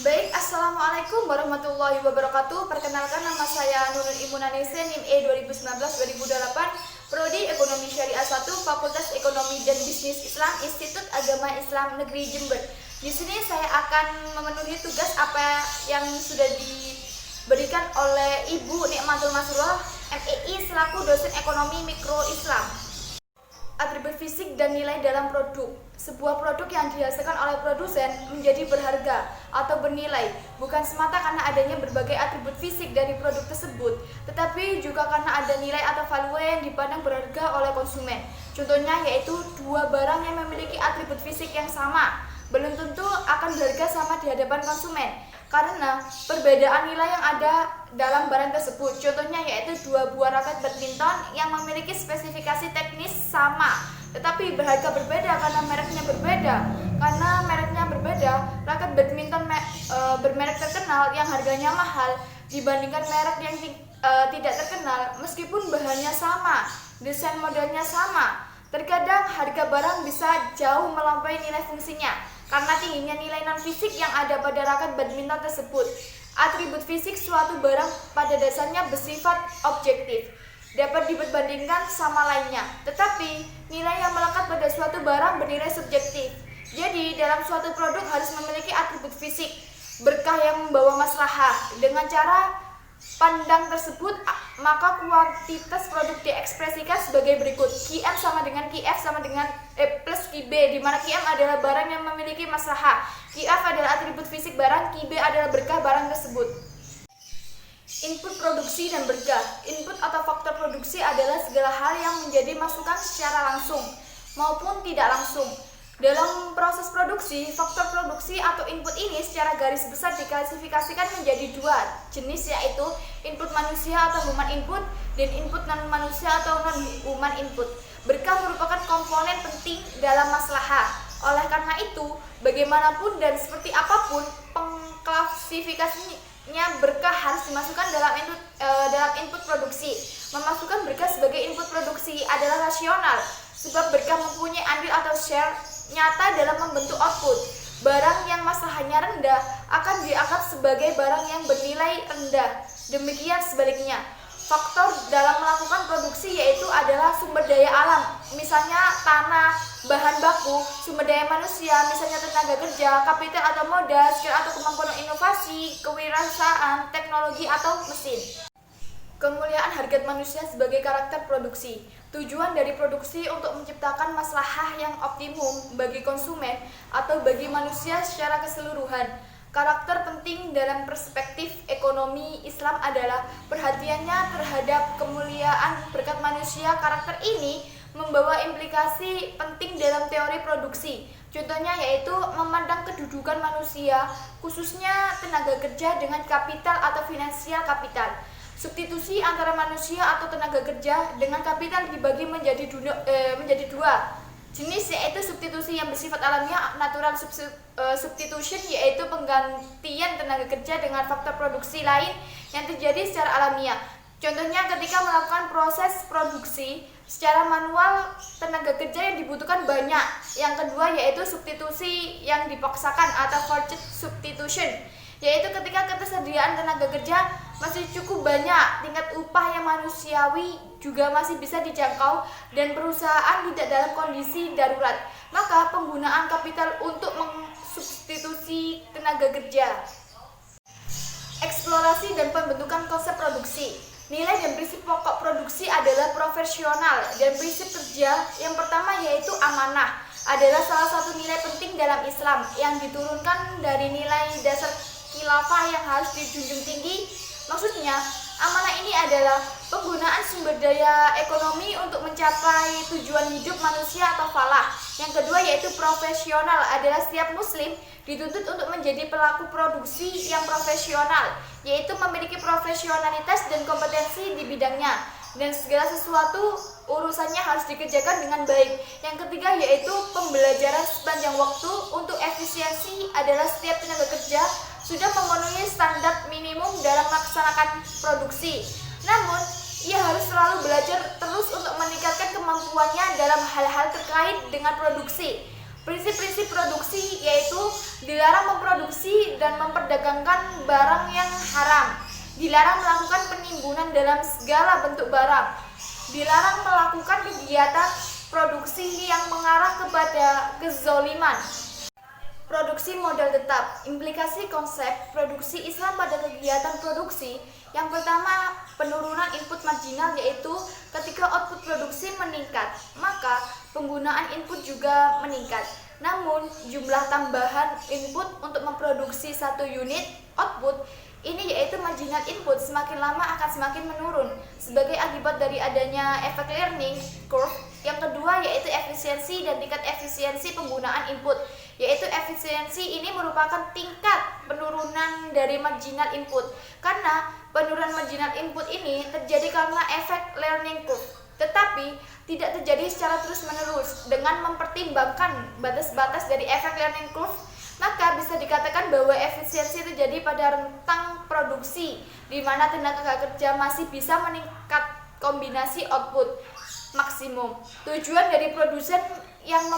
Baik, Assalamualaikum warahmatullahi wabarakatuh. Perkenalkan, nama saya Nurul Imunanese, NIM E 2019-2008, Prodi Ekonomi Syariah 1, Fakultas Ekonomi dan Bisnis Islam, Institut Agama Islam Negeri Jember. Di sini saya akan memenuhi tugas apa yang sudah diberikan oleh Ibu Nikmatul Masrurah, MEI, selaku dosen Ekonomi Mikro Islam. Atribut fisik dan nilai dalam produk. Sebuah produk yang dihasilkan oleh produsen menjadi berharga atau bernilai bukan semata karena adanya berbagai atribut fisik dari produk tersebut, tetapi juga karena ada nilai atau value yang dipandang berharga oleh konsumen. Contohnya yaitu dua barang yang memiliki atribut fisik yang sama belum tentu akan berharga sama di hadapan konsumen karena perbedaan nilai yang ada dalam barang tersebut. Contohnya yaitu dua buah raket badminton yang memiliki spesifikasi teknis sama tetapi berharga berbeda karena mereknya berbeda. Karena mereknya berbeda, raket badminton bermerek terkenal yang harganya mahal dibandingkan merek yang tidak terkenal meskipun bahannya sama, desain modelnya sama. Terkadang harga barang bisa jauh melampaui nilai fungsinya karena tingginya nilai non-fisik yang ada pada raket badminton tersebut. Atribut fisik suatu barang pada dasarnya bersifat objektif, dapat diperbandingkan sama lainnya, tetapi nilai yang melekat pada suatu barang bernilai subjektif. Jadi, dalam suatu produk harus memiliki atribut fisik, berkah yang membawa maslahah. Dengan cara pandang tersebut, maka kuantitas produk diekspresikan sebagai berikut. QM sama dengan QF sama dengan plus QB, di mana QM adalah barang yang memiliki maslahah, QF adalah atribut fisik barang, QB adalah berkah barang tersebut. Input produksi dan berkah. Input atau faktor produksi adalah segala hal yang menjadi masukan secara langsung maupun tidak langsung. Dalam proses produksi, faktor produksi atau input ini secara garis besar diklasifikasikan menjadi dua jenis, yaitu input manusia atau human input dan input non manusia atau non human input. Berkah merupakan komponen penting dalam maslahah. Oleh karena itu, bagaimanapun dan seperti apapun pengklasifikasinya, berkah harus dimasukkan dalam input produksi. Memasukkan berkah sebagai input produksi adalah rasional, sebab berkah mempunyai andil atau share nyata dalam membentuk output. Barang yang maslahahnya rendah akan dianggap sebagai barang yang bernilai rendah. Demikian sebaliknya. Faktor dalam melakukan produksi yaitu adalah sumber daya alam, misalnya tanah, bahan baku, sumber daya manusia, misalnya tenaga kerja, kapital atau modal, skill atau kemampuan inovasi, kewirausahaan, teknologi atau mesin. Kemuliaan harkat manusia sebagai karakter produksi. Tujuan dari produksi untuk menciptakan maslahah yang optimum bagi konsumen atau bagi manusia secara keseluruhan. Karakter penting dalam perspektif ekonomi Islam adalah perhatiannya terhadap kemuliaan berkat manusia. Karakter ini membawa implikasi penting dalam teori produksi. Contohnya yaitu memandang kedudukan manusia, khususnya tenaga kerja dengan kapital atau finansial kapital. Substitusi antara manusia atau tenaga kerja dengan kapital dibagi menjadi dua jenis, yaitu substitusi yang bersifat alamiah, natural substitution, yaitu penggantian tenaga kerja dengan faktor produksi lain yang terjadi secara alamiah. Contohnya ketika melakukan proses produksi secara manual, tenaga kerja yang dibutuhkan banyak. Yang kedua yaitu substitusi yang dipaksakan atau forced substitution, yaitu ketika ketersediaan tenaga kerja masih cukup banyak, tingkat upah yang manusiawi juga masih bisa dijangkau, dan perusahaan tidak dalam kondisi darurat, maka penggunaan kapital untuk mensubstitusi tenaga kerja. Eksplorasi dan pembentukan konsep produksi. Nilai dan prinsip pokok produksi adalah profesional dan prinsip kerja. Yang pertama yaitu amanah, adalah salah satu nilai penting dalam Islam yang diturunkan dari nilai dasar khilafah yang harus dijunjung tinggi. Maksudnya, amanah ini adalah penggunaan sumber daya ekonomi untuk mencapai tujuan hidup manusia atau falah. Yang kedua yaitu profesional, adalah setiap muslim dituntut untuk menjadi pelaku produksi yang profesional, yaitu memiliki profesionalitas dan kompetensi di bidangnya, dan segala sesuatu urusannya harus dikerjakan dengan baik. Yang ketiga yaitu pembelajaran sepanjang waktu. Untuk efisiensi, adalah setiap tenaga kerja sudah memenuhi standar minimum dalam melaksanakan produksi. Namun, ia harus selalu belajar terus untuk meningkatkan kemampuannya dalam hal-hal terkait dengan produksi. Prinsip-prinsip produksi yaitu dilarang memproduksi dan memperdagangkan barang yang haram. Dilarang melakukan penimbunan dalam segala bentuk barang. Dilarang melakukan kegiatan produksi yang mengarah kepada kezoliman. Produksi modal tetap. Implikasi konsep produksi Islam pada kegiatan produksi. Yang pertama, penurunan input marginal, yaitu ketika output produksi meningkat, maka penggunaan input juga meningkat. Namun, jumlah tambahan input untuk memproduksi satu unit output ini, yaitu marginal input, semakin lama akan semakin menurun sebagai akibat dari adanya efek learning curve. Yang kedua yaitu efisiensi dan tingkat efisiensi penggunaan input, yaitu efisiensi ini merupakan tingkat penurunan dari marginal input, karena penurunan marginal input ini terjadi karena efek learning curve, tetapi tidak terjadi secara terus-menerus. Dengan mempertimbangkan batas-batas dari efek learning curve, maka bisa dikatakan bahwa efisiensi terjadi pada rentang produksi di mana tenaga kerja masih bisa meningkat kombinasi output maksimum. Tujuan dari produsen yang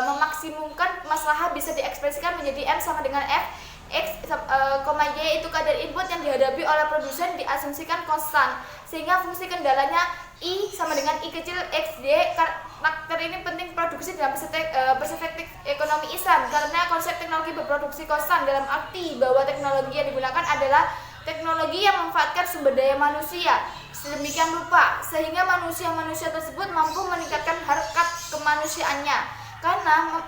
memaksimumkan masalah bisa diekspresikan menjadi M sama dengan F X, Y itu kadar input yang dihadapi oleh produsen diasumsikan konstan, sehingga fungsi kendalanya I sama dengan I kecil X D. Karakter ini penting produksi dalam perspektif ekonomi Islam, karena konsep teknologi berproduksi konstan dalam arti bahwa teknologi yang digunakan adalah teknologi yang memanfaatkan sumber daya manusia sedemikian rupa sehingga manusia tersebut mampu meningkatkan harkat kemanusiaannya. Karena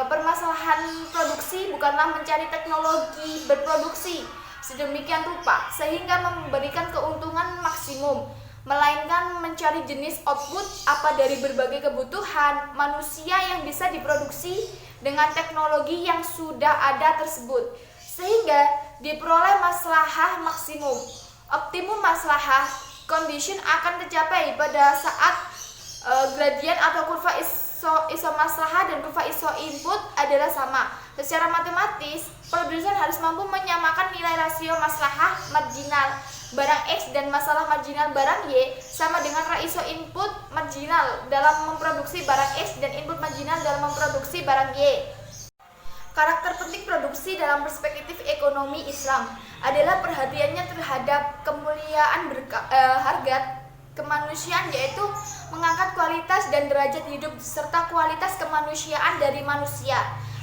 permasalahan produksi bukanlah mencari teknologi berproduksi sedemikian rupa sehingga memberikan keuntungan maksimum, melainkan mencari jenis output apa dari berbagai kebutuhan manusia yang bisa diproduksi dengan teknologi yang sudah ada tersebut, sehingga diperoleh maslahah maksimum. Optimum maslahah condition akan tercapai pada saat gradien atau kurva iso maslahah dan kurva iso input adalah sama. Secara matematis, produsen harus mampu menyamakan nilai rasio maslahah marginal barang X dan masalah marginal barang Y sama dengan rasio input marginal dalam memproduksi barang X dan input marginal dalam memproduksi barang Y. Karakter penting produksi dalam perspektif ekonomi Islam adalah perhatiannya terhadap kemuliaan harkat kemanusiaan, yaitu mengangkat kualitas dan derajat hidup serta kualitas kemanusiaan dari manusia.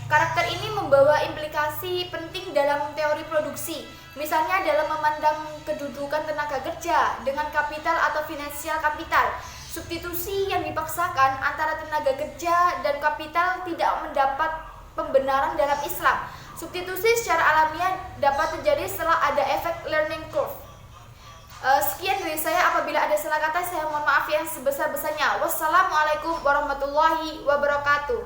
Karakter ini membawa implikasi penting dalam teori produksi, misalnya dalam memandang kedudukan tenaga kerja dengan kapital atau finansial kapital. Substitusi yang dipaksakan antara tenaga kerja dan kapital tidak mendapat pembenaran dalam Islam. Substitusi secara alamiah dapat terjadi setelah ada efek learning curve. Sekian dari saya. Apabila ada salah kata, saya mohon maaf yang sebesar-besarnya. Wassalamualaikum warahmatullahi wabarakatuh.